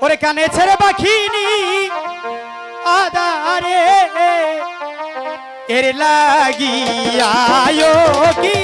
ওরে কানে ছেড়ে পাখিনি আদারে এর লাগিয়ায়ো কি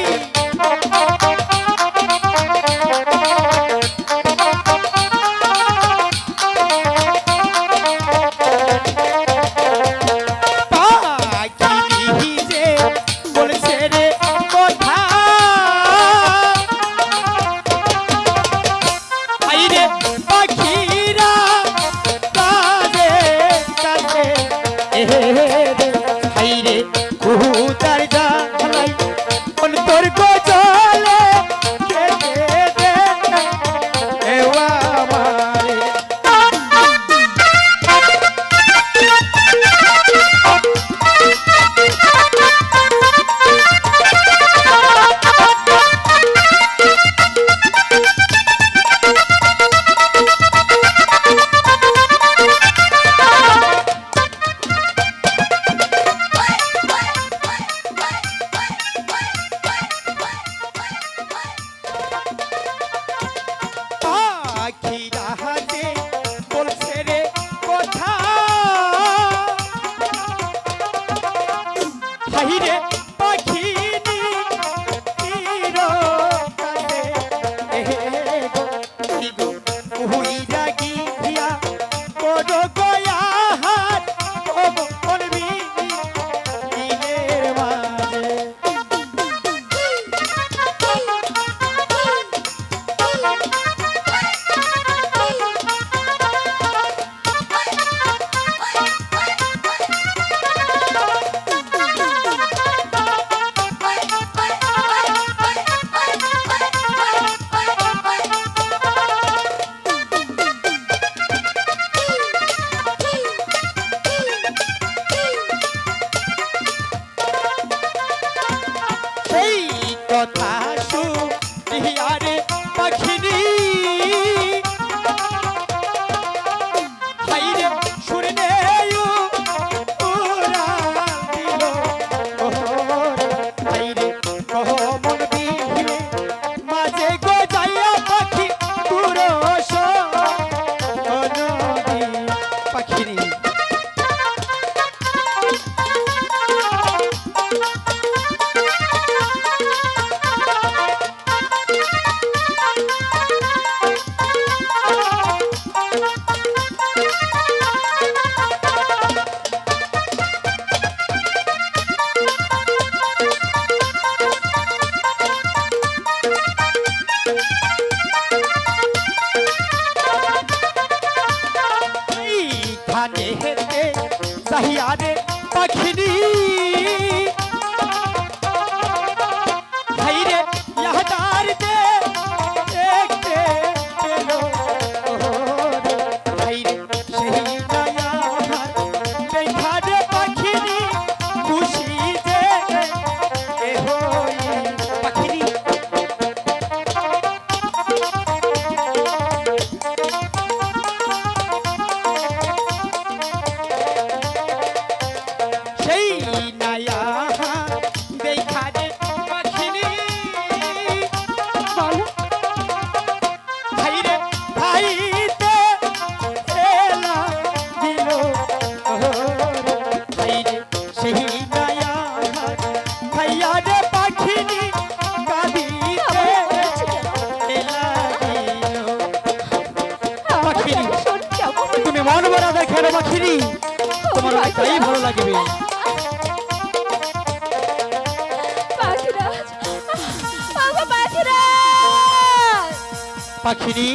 কথা শুনিয়ারে পাখিনি হাইরে শুনে উড়া দিল হাইরে কমন বিহিরে মাঝে গো যাইয়া পাখি পুরুষ পাখিনি পাখিনি ভাইরে ইয়াদার দে দেখতে পেলো ভাইরে সেই নয়া দেখা দে পাখিনি খুশি দে এ হই পাখিনি মন ভরা দেখেন পাখিনি তোমার তাই ভালো লাগবে পাখিনি